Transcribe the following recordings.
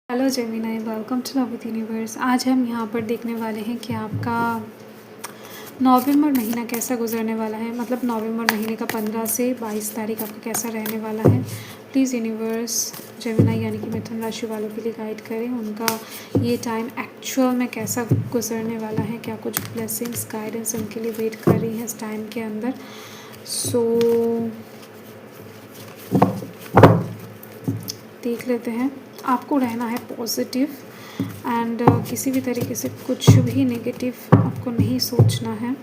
Hello Gemini, welcome to love with universe. आज हम यहाँ पर देखने वाले हैं कि आपका नवंबर महीना कैसा गुजरने वाला है। मतलब नवंबर महीने का 15 से 22 तारीख आपका कैसा रहने वाला है। प्लीज़ यूनिवर्स जेमिनी यानी कि मिथुन राशि वालों के लिए गाइड करें। उनका ये टाइम एक्चुअल में कैसा गुजरने वाला है, क्या कुछ ब्लेसिंग्स गाइडेंस उनके लिए वेट कर रही है इस टाइम के अंदर। देख लेते हैं। आपको रहना है पॉजिटिव एंड किसी भी तरीके से कुछ भी नेगेटिव आपको नहीं सोचना है।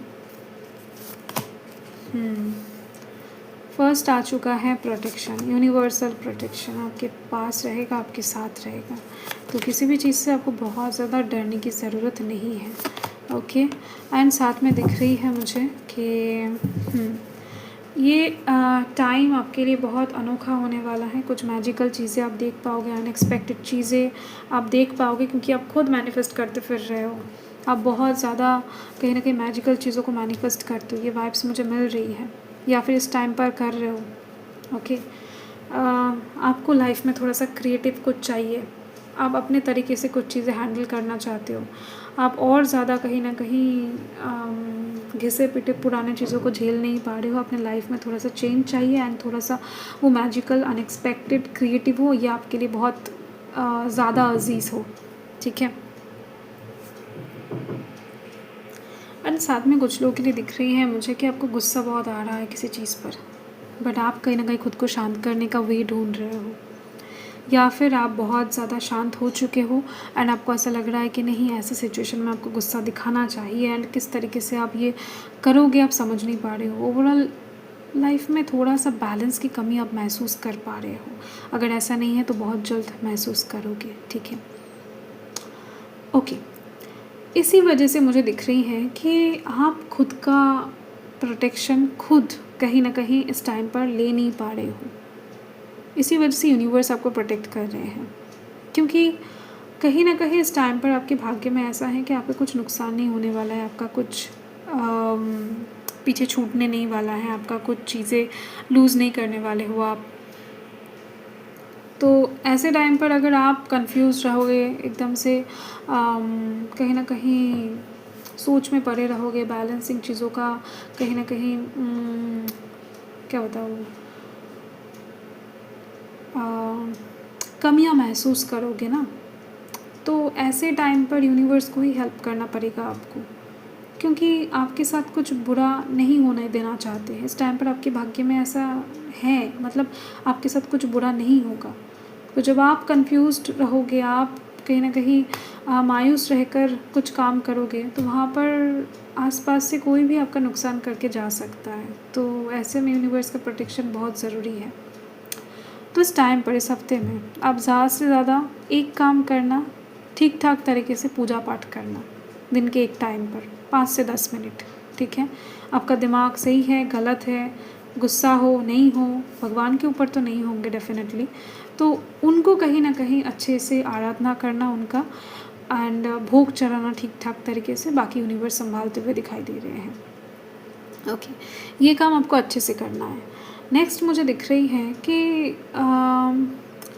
फर्स्ट आ चुका है प्रोटेक्शन, यूनिवर्सल प्रोटेक्शन आपके पास रहेगा, आपके साथ रहेगा। तो किसी भी चीज़ से आपको बहुत ज़्यादा डरने की ज़रूरत नहीं है। ओके एंड साथ में दिख रही है मुझे कि ये टाइम आपके लिए बहुत अनोखा होने वाला है। कुछ मैजिकल चीज़ें आप देख पाओगे, अनएक्सपेक्टेड चीज़ें आप देख पाओगे, क्योंकि आप खुद मैनिफेस्ट करते फिर रहे हो। आप बहुत ज़्यादा कहीं ना कहीं मैजिकल चीज़ों को मैनिफेस्ट करते हो, ये वाइब्स मुझे मिल रही है, या फिर इस टाइम पर कर रहे हो। ओके आपको लाइफ में थोड़ा सा क्रिएटिव कुछ चाहिए। आप अपने तरीके से कुछ चीज़ें हैंडल करना चाहते हो। आप और ज़्यादा कहीं ना कहीं घिसे पिटे पुराने चीज़ों को झेल नहीं पा रहे हो। अपने लाइफ में थोड़ा सा चेंज चाहिए एंड थोड़ा सा वो मैजिकल अनएक्सपेक्टेड क्रिएटिव हो, या आपके लिए बहुत ज़्यादा अजीज़ हो। ठीक है। एंड साथ में कुछ लोगों के लिए दिख रही है मुझे कि आपको गुस्सा बहुत आ रहा है किसी चीज़ पर, बट आप कहीं ना कहीं खुद को शांत करने का वे ढूंढ रहे हो, या फिर आप बहुत ज़्यादा शांत हो चुके हो एंड आपको ऐसा लग रहा है कि नहीं, ऐसे सिचुएशन में आपको गुस्सा दिखाना चाहिए एंड किस तरीके से आप ये करोगे आप समझ नहीं पा रहे हो। ओवरऑल लाइफ में थोड़ा सा बैलेंस की कमी आप महसूस कर पा रहे हो। अगर ऐसा नहीं है तो बहुत जल्द महसूस करोगे। ठीक है। ओके इसी वजह से मुझे दिख रही है कि आप खुद का प्रोटेक्शन खुद कहीं ना कहीं इस टाइम पर ले नहीं पा रहे हो। इसी वजह से यूनिवर्स आपको प्रोटेक्ट कर रहे हैं, क्योंकि कहीं ना कहीं इस टाइम पर आपके भाग्य में ऐसा है कि आपका कुछ नुकसान नहीं होने वाला है, आपका कुछ पीछे छूटने नहीं वाला है, आपका कुछ चीज़ें लूज़ नहीं करने वाले हो आप। तो ऐसे टाइम पर अगर आप कंफ्यूज रहोगे एकदम से, कहीं ना कहीं सोच में पड़े रहोगे, बैलेंसिंग चीज़ों का कहीं ना कहीं क्या बताऊँ, कमियां महसूस करोगे ना, तो ऐसे टाइम पर यूनिवर्स को ही हेल्प करना पड़ेगा आपको, क्योंकि आपके साथ कुछ बुरा नहीं होने देना चाहते हैं। इस टाइम पर आपके भाग्य में ऐसा है, मतलब आपके साथ कुछ बुरा नहीं होगा। तो जब आप कंफ्यूज्ड रहोगे, आप कहीं ना कहीं मायूस रहकर कुछ काम करोगे, तो वहाँ पर आसपास से कोई भी आपका नुकसान करके जा सकता है। तो ऐसे में यूनिवर्स का प्रोटेक्शन बहुत ज़रूरी है। तो इस टाइम पर, इस हफ्ते में आप ज़्यादा से ज़्यादा एक काम करना, ठीक ठाक तरीके से पूजा पाठ करना दिन के एक टाइम पर 5 से 10 मिनट। ठीक है। आपका दिमाग सही है, गलत है, गुस्सा हो नहीं हो, भगवान के ऊपर तो नहीं होंगे डेफिनेटली, तो उनको कहीं ना कहीं अच्छे से आराधना करना उनका, एंड भोग चढ़ाना ठीक ठाक तरीके से। बाकी यूनिवर्स संभालते हुए दिखाई दे रहे हैं। ओके ये काम आपको अच्छे से करना है। नेक्स्ट मुझे दिख रही है कि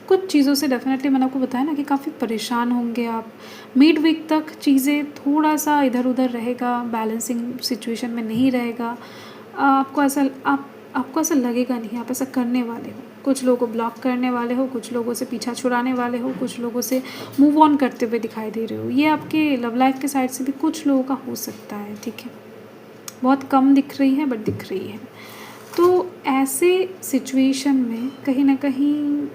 कुछ चीज़ों से डेफिनेटली मैंने आपको बताया ना कि काफ़ी परेशान होंगे आप। मिड वीक तक चीज़ें थोड़ा सा इधर उधर रहेगा, बैलेंसिंग सिचुएशन में नहीं रहेगा। आपको ऐसा लगेगा नहीं, आप ऐसा करने वाले हो। कुछ लोगों को ब्लॉक करने वाले हो, कुछ लोगों से पीछा छुड़ाने वाले हो, कुछ लोगों से मूव ऑन करते हुए दिखाई दे रहे हो। ये आपके लव लाइफ के साइड से भी कुछ लोगों का हो सकता है। ठीक है। बहुत कम दिख रही है बट दिख रही है। तो ऐसे सिचुएशन में कहीं ना कहीं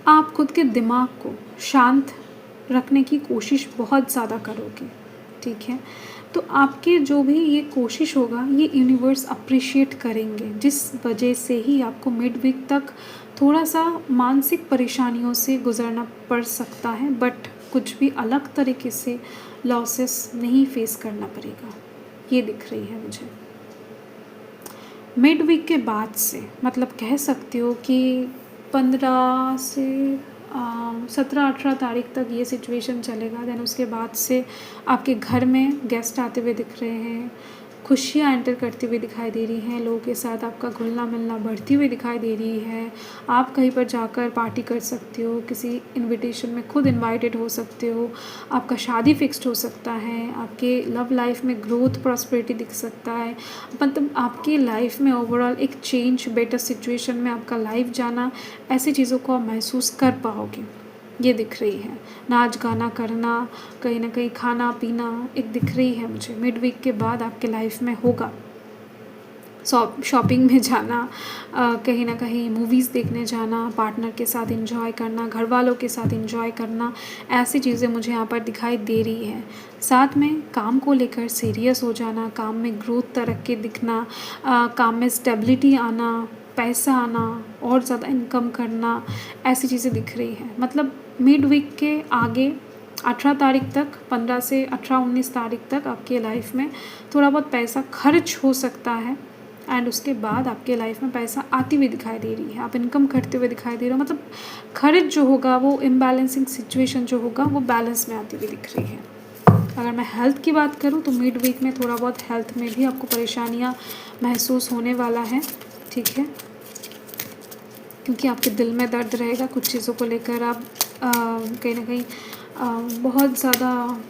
आप खुद के दिमाग को शांत रखने की कोशिश बहुत ज़्यादा करोगे। ठीक है। तो आपके जो भी ये कोशिश होगा, ये यूनिवर्स अप्रिशिएट करेंगे, जिस वजह से ही आपको मिड वीक तक थोड़ा सा मानसिक परेशानियों से गुजरना पड़ सकता है, बट कुछ भी अलग तरीके से लॉसेस नहीं फेस करना पड़ेगा। ये दिख रही है मुझे। मिड वीक के बाद से, मतलब कह सकते हो कि 15 से 17-18 तारीख तक ये सिचुएशन चलेगा। देन उसके बाद से आपके घर में गेस्ट आते हुए दिख रहे हैं, खुशियाँ एंटर करती हुई दिखाई दे रही हैं, लोगों के साथ आपका घुलना मिलना बढ़ती हुई दिखाई दे रही है। आप कहीं पर जाकर पार्टी कर सकते हो, किसी इनविटेशन में खुद इनवाइटेड हो सकते हो, आपका शादी फिक्स्ड हो सकता है, आपके लव लाइफ में ग्रोथ प्रॉस्पेरिटी दिख सकता है। मतलब आपकी लाइफ में ओवरऑल एक चेंज, बेटर सिचुएशन में आपका लाइफ जाना, ऐसी चीज़ों को आप महसूस कर पाओगे, ये दिख रही है। नाच गाना करना, कहीं ना कहीं खाना पीना एक दिख रही है मुझे। मिड वीक के बाद आपके लाइफ में होगा शॉपिंग में जाना, कहीं ना कहीं मूवीज़ देखने जाना, पार्टनर के साथ एंजॉय करना, घर वालों के साथ एंजॉय करना, ऐसी चीज़ें मुझे यहाँ पर दिखाई दे रही है। साथ में काम को लेकर सीरियस हो जाना, काम में ग्रोथ तरक्की दिखना, काम में स्टेबिलिटी आना, पैसा आना, और ज़्यादा इनकम करना, ऐसी चीज़ें दिख रही हैं। मतलब मिड वीक के आगे 18 तारीख तक, 15 से 18-19 तारीख तक आपके लाइफ में थोड़ा बहुत पैसा खर्च हो सकता है, एंड उसके बाद आपके लाइफ में पैसा आती हुई दिखाई दे रही है, आप इनकम करते हुए दिखाई दे रहे हो। मतलब खर्च जो होगा, वो इम्बैलेंसिंग सिचुएशन जो होगा, वो बैलेंस में आती हुई दिख रही है। अगर मैं हेल्थ की बात करूँ तो मिड वीक में थोड़ा बहुत हेल्थ में भी आपको परेशानियाँ महसूस होने वाला है, ठीक है, क्योंकि आपके दिल में दर्द रहेगा कुछ चीज़ों को लेकर। आप कहीं ना कहीं बहुत ज़्यादा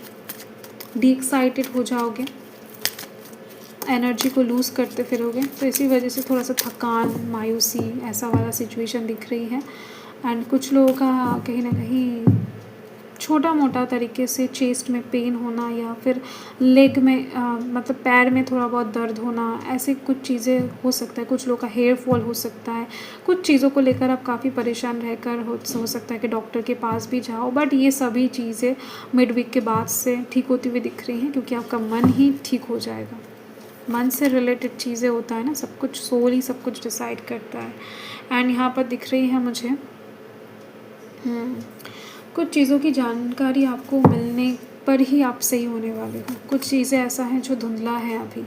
डी एक्साइटेड हो जाओगे, एनर्जी को लूज़ करते फिरोगे, तो इसी वजह से थोड़ा सा थकान, मायूसी, ऐसा वाला सिचुएशन दिख रही है। एंड कुछ लोगों का कहीं ना कहीं छोटा मोटा तरीके से चेस्ट में पेन होना, या फिर लेग में मतलब पैर में थोड़ा बहुत दर्द होना, ऐसे कुछ चीज़ें हो सकता है। कुछ लोगों का हेयर फॉल हो सकता है। कुछ चीज़ों को लेकर आप काफ़ी परेशान रहकर हो सकता है कि डॉक्टर के पास भी जाओ, बट ये सभी चीज़ें मिड वीक के बाद से ठीक होती हुई दिख रही हैं, क्योंकि आपका मन ही ठीक हो जाएगा। मन से रिलेटेड चीज़ें होता है ना, सब कुछ सोल ही सब कुछ डिसाइड करता है। एंड यहाँ पर दिख रही है मुझे कुछ चीज़ों की जानकारी आपको मिलने पर ही आप सही होने वाले हो। कुछ चीज़ें ऐसा हैं जो धुंधला है अभी,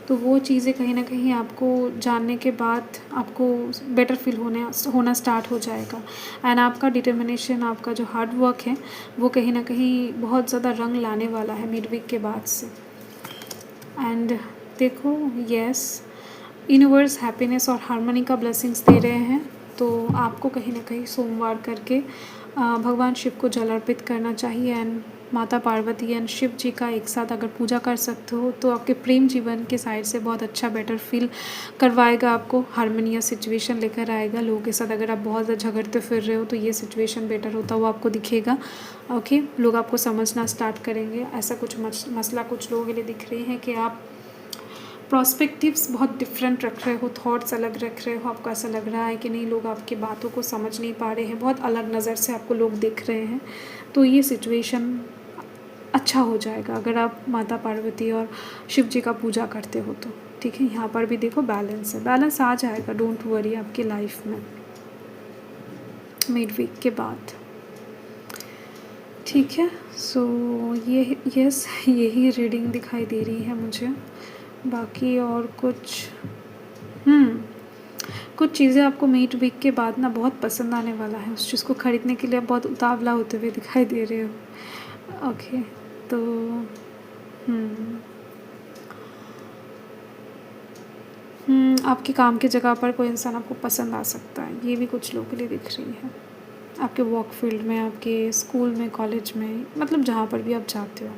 तो वो चीज़ें कहीं ना कहीं आपको जानने के बाद आपको बेटर फील होना स्टार्ट हो जाएगा। एंड आपका डिटर्मिनेशन, आपका जो हार्ड वर्क है, वो कहीं ना कहीं बहुत ज़्यादा रंग लाने वाला है मिड वीक के बाद से। एंड देखो, यस, यूनिवर्स हैप्पीनेस और हार्मनी का ब्लेसिंग्स दे रहे हैं, तो आपको कहीं ना कहीं सोमवार करके भगवान शिव को जल अर्पित करना चाहिए। एंड माता पार्वती एंड शिव जी का एक साथ अगर पूजा कर सकते हो, तो आपके प्रेम जीवन के साइड से बहुत अच्छा बेटर फील करवाएगा, आपको हार्मोनियस सिचुएशन लेकर आएगा। लोगों के साथ अगर आप बहुत ज़्यादा झगड़ते फिर रहे हो, तो ये सिचुएशन बेटर होता हुआ आपको दिखेगा। ओके, लोग आपको समझना स्टार्ट करेंगे। ऐसा कुछ मसला कुछ लोगों के लिए दिख रही है कि आप प्रॉस्पेक्टिव्स बहुत डिफरेंट रख रहे हो, थॉट्स अलग रख रहे हो। आपको ऐसा लग रहा है कि नहीं, लोग आपकी बातों को समझ नहीं पा रहे हैं, बहुत अलग नज़र से आपको लोग देख रहे हैं। तो ये सिचुएशन अच्छा हो जाएगा अगर आप माता पार्वती और शिव जी का पूजा करते हो तो, ठीक है। यहाँ पर भी देखो बैलेंस है, बैलेंस आ जाएगा, डोंट वरी, आपकी लाइफ में मिड वीक के बाद, ठीक है। सो ये यस, यही रीडिंग दिखाई दे रही है मुझे। बाकी और कुछ चीज़ें आपको मिड वीक के बाद ना बहुत पसंद आने वाला है। उस चीज़ को ख़रीदने के लिए आप बहुत उतावला होते हुए दिखाई दे रहे हो। ओके, तो आपके काम की जगह पर कोई इंसान आपको पसंद आ सकता है, ये भी कुछ लोगों के लिए दिख रही है। आपके वर्क फील्ड में, आपके स्कूल में, कॉलेज में, मतलब जहाँ पर भी आप जाते हो,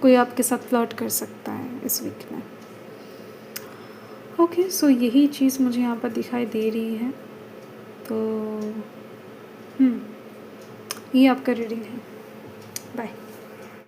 कोई आपके साथ फ्लर्ट कर सकता है इस वीक में। ओके, सो यही चीज़ मुझे यहाँ पर दिखाई दे रही है। तो ये आपका रीडिंग है। बाय।